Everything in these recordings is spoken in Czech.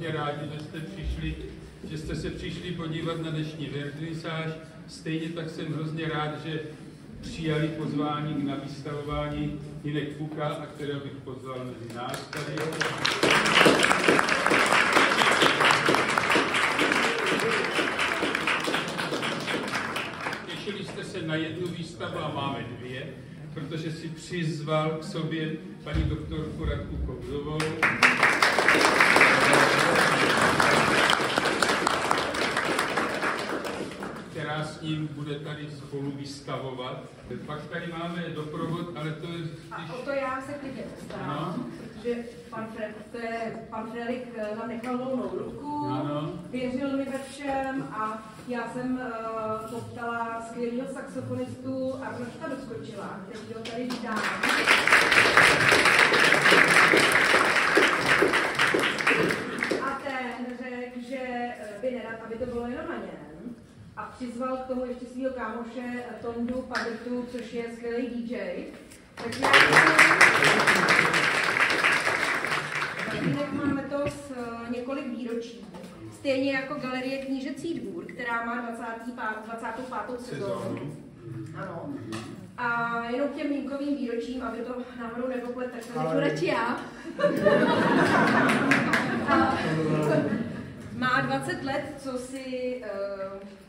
hrozně rádi, že jste se přišli podívat na dnešní vernisáž. Stejně tak jsem hrozně rád, že přijali pozvání na vystavování Hynek Puka, a kterého bych pozval mezi nás tady. Těšili jste se na jednu výstavu a máme dvě, protože si přizval k sobě paní doktorku Radku Kobzovou, která s ním bude tady spolu vystavovat. Pak tady máme doprovod, ale to je... A o to já se klidně postarám, protože pan Frélik nám nechal volnou ruku, věřil mi ve všem a já jsem poptala skvělého saxofonistu Arnošta Doskočila, který ho tady vítám. A ten řekl, že by nerad, aby to bylo jenom na něm. A přizval k tomu ještě svého kámoše Tondu Padertu, což je skvělý DJ. Takže jinak máme to s několik výročí. Stejně jako Galerie Knížecí dvůr, která má 25. sezónu. Ano. A jenom k těm výjimkovým výročím, aby to náhodou nepoplet, tak to řeknu radši já. Má 20 let, co si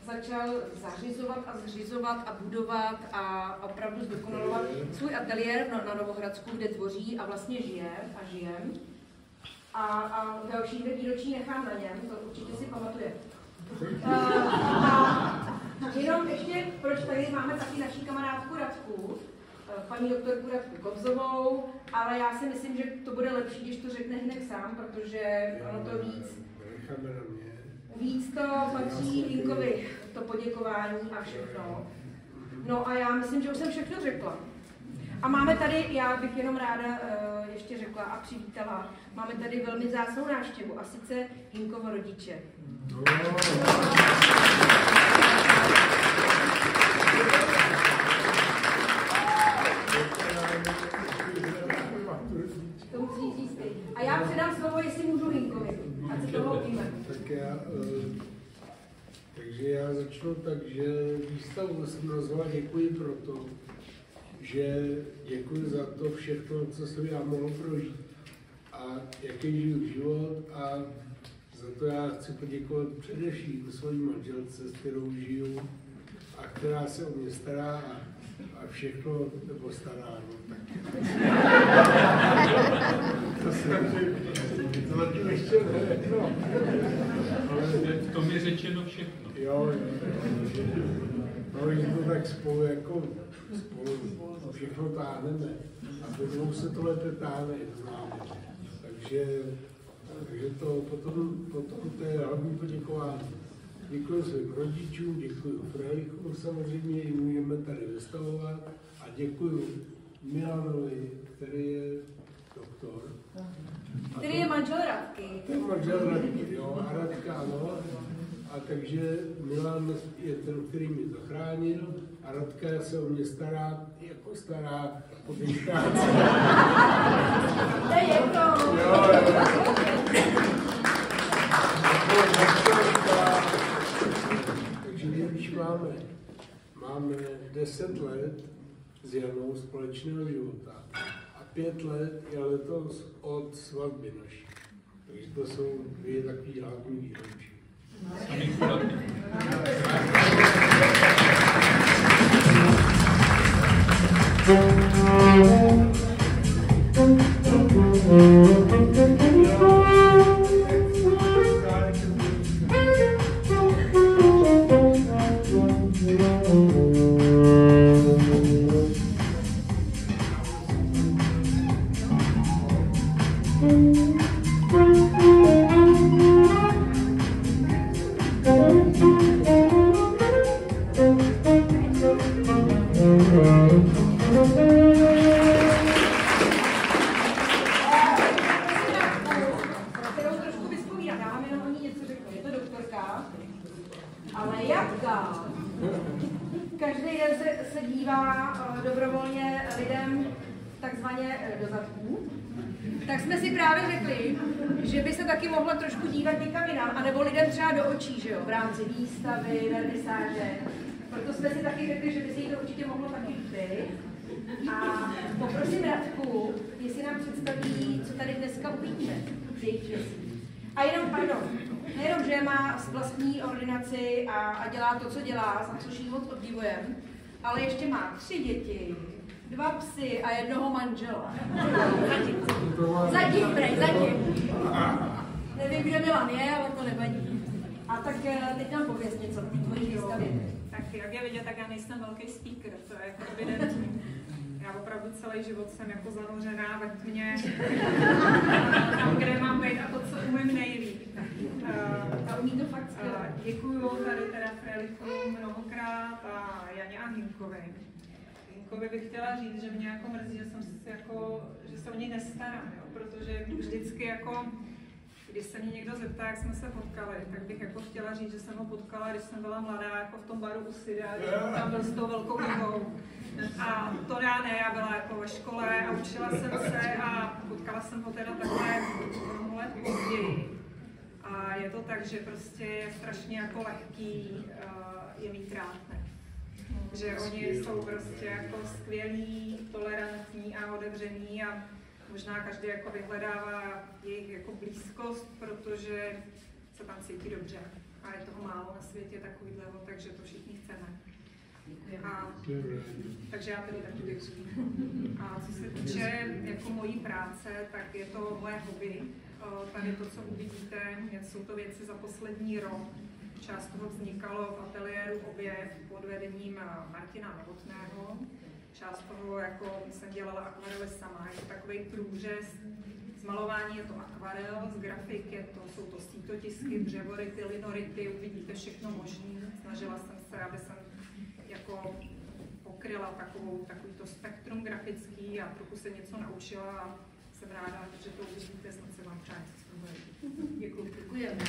začal zařizovat a zřizovat a budovat a opravdu zdokonalovat svůj ateliér na Novohradsku, kde tvoří a vlastně žije a žije. A další dvě výročí nechám na něm, to určitě si pamatuje. Jenom ještě, proč tady máme taky naší kamarádku Radku, paní doktorku Radku Kobzovou, ale já si myslím, že to bude lepší, když to řekne hned sám, protože ono to víc to patří Hinkovi, to poděkování a všechno. No a já myslím, že už jsem všechno řekla. A máme tady, já bych jenom ráda ještě řekla a přivítala, máme tady velmi vzácnou návštěvu, a sice Hinkovo rodiče. To musí říct ty. A já předám slovo, jestli můžu Hinkovi. A si toho víme. Takže já začnu tak, že výstavu jsem nazval Děkuji proto, že děkuji za to všechno, co jsem já mohl prožít a jaký žiju život, a za to já chci poděkovat především své manželce, s kterou žiju a která se o mě stará a všechno nebo stará. No, tak. To zatím ještě ne, no. Ale v tom je řečeno všechno. Jo, no, že to tak spolu všechno táhneme a do dvou se to lépe táhne, známe. Takže to potom to je hlavní poděkování. Děkuji svým rodičům, děkuji Frélikovi samozřejmě, i můžeme tady vystavovat, a děkuji Milanovi, který je doktor. Který je manžel Radky. To je manžel Radky, jo, a Radka, ano. A takže Milan je ten, který mě zachránil, a Radka se o mě stará, jako stará po té práci. To je jedno. Takže když máme 10 let s Janou společného života a 5 let je letos od svatby naší. Takže to jsou dvě takové hlavní výročí. Ale jaká? Každý den se dívá dobrovolně lidem tak takzvaně do zadku, tak jsme si právě řekli, že by se taky mohla trošku dívat někam jinam, anebo lidem třeba do očí, že jo, v rámci výstavy, vernisáže. Proto jsme si taky řekli, že by se jí to určitě mohlo taky líbit. A poprosím Radku, jestli nám představí, co tady dneska uvidíme z jejich věcí. A jenom, nejenom, že má vlastní ordinaci a dělá to, co dělá, za což jí moc obdivujeme, ale ještě má 3 děti, 2 psy a 1 manžela. Zatím. Nevím, kde Milan je, ale to nevadí. A tak teď nám pověz něco o té tvojí výstavě. Tak jak je vidět, tak já nejsem velký speaker, to je jako evidentní. Já opravdu celý život jsem jako zanořená ve tmě, tam, kde mám být a to, co umím nejlíp. A umí to fakt skvěle. Děkuju tady teda Frelichu mnohokrát a Janě a Hinkovi. Hinkovi bych chtěla říct, že mě jako mrzí, že se o něj nestarám, jo? Protože vždycky jako, když se mě někdo zeptá, jak jsme se potkali, tak bych jako chtěla říct, že jsem ho potkala, když jsem byla mladá, jako v tom baru u Sida, tam byl s tou velkou nohou. A to já ne, já byla jako ve škole a učila jsem se a potkala jsem ho teda takhle mnoho let později. A je to tak, že prostě je strašně jako lehký je mít rád, ne? Že oni jsou prostě jako skvělí, tolerantní a otevření a možná každý jako vyhledává jejich jako blízkost, protože se tam cítí dobře. A je toho málo na světě takovýhleho, takže to všichni chceme. Takže já tedy taky děkuji. A co se týče jako mojí práce, tak je to moje hobby. Tady to, co uvidíte, jsou to věci za poslední rok. Část toho vznikalo v ateliéru Objev pod vedením Martina Novotného. Část toho jako jsem dělala akvarely sama. Je to takový průřez. Z malování je to akvarel, z grafik jsou to sítotisky, břevority, linority, uvidíte všechno možné. Snažila jsem se, aby jsem jako pokryla takovýto spektrum grafický a trochu se něco naučila a jsem ráda, že to uvidíte, snad se vám třeba něco z toho líbí. Děkuji. Děkujeme.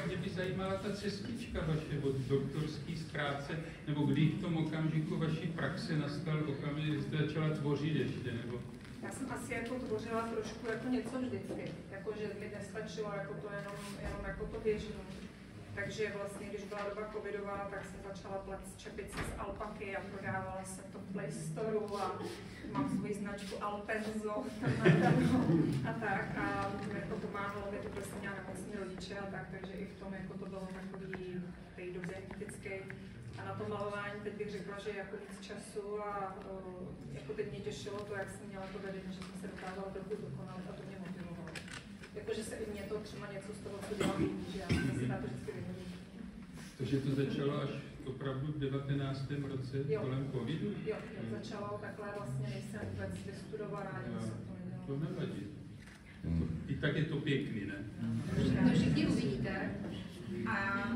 Mě by zajímala ta cestička vaše od doktorské práce, nebo kdy v tom okamžiku vaší praxe nastal okamžik, kdy jste začala tvořit ještě, nebo? Já jsem asi jako tvořila trošku jako něco vždycky, jako že mi nestačilo jako to jenom jako to běžné. Takže vlastně, když byla doba covidová, tak jsem začala plést čepice z alpaky a prodávala jsem to v Play Store a mám svoji značku Alpenzo a tak. A jako pomáhalo mi to, protože jsem měla nemocní rodiče a tak, takže i v tom jako to bylo takový v té době hektický. A na to malování teď bych řekla, že jako víc času a jako teď mě těšilo to, jak jsem měla to vedení, že jsem se dokázala trochu dokonalit a to mě motivovalo. Jakože se i mě to třeba něco z toho, co dělám, že já jsem si na to vždycky vyhodím. Takže to začalo až opravdu v 19. roce kolem covidu? Jo, začalo takhle vlastně, než jsem vůbec vystudovaná, ani jsem to nedělala. To nevadí. I tak je to pěkný, ne? To všichni uvidíte. A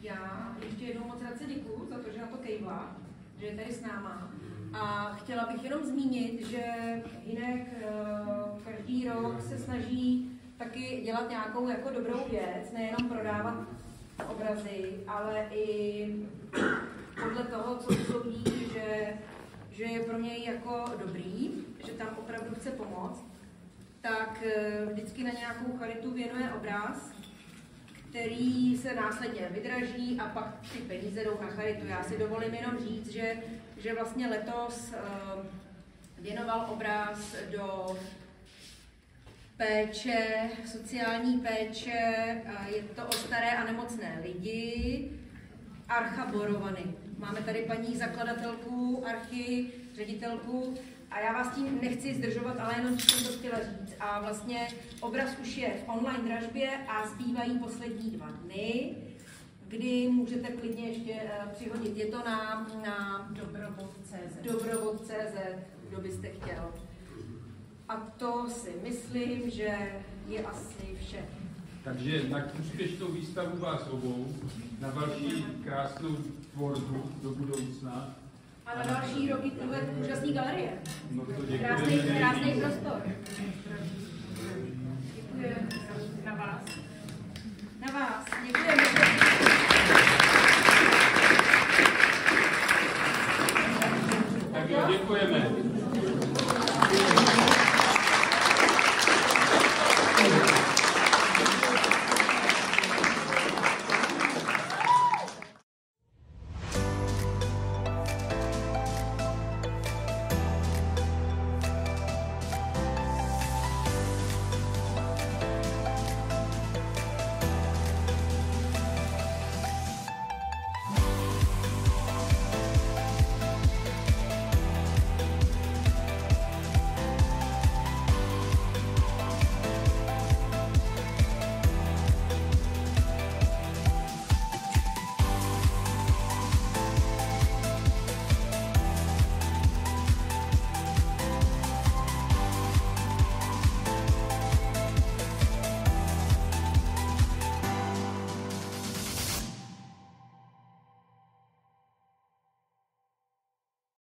já ještě jednou moc rád se děkuju za to, že na to kejvla, že je tady s náma. A chtěla bych jenom zmínit, že Hinek každý rok se snaží taky dělat nějakou jako dobrou věc, nejenom prodávat obrazy, ale i podle toho, co usoudí, že je pro něj jako dobrý, že tam opravdu chce pomoct, tak vždycky na nějakou charitu věnuje obraz, který se následně vydraží a pak ty peníze jdou na charitu. Já si dovolím jenom říct, že vlastně letos věnoval obraz do péče, sociální péče, je to o staré a nemocné lidi, Archa Borovany. Máme tady paní zakladatelku Archy, ředitelku, a já vás tím nechci zdržovat, ale jenom jsem to chtěla říct. A vlastně obraz už je v online dražbě a zbývají poslední 2 dny, kdy můžete klidně ještě přihodit. Je to na dobrovod.cz, kdo byste chtěl. A to si myslím, že je asi vše. Takže na úspěšnou výstavu vás obou, na další krásnou tvorbu do budoucna. A na další roky tohle úžasný galerie. No to Krásný prostor. Děkuji. Na vás. Na vás. Děkujeme.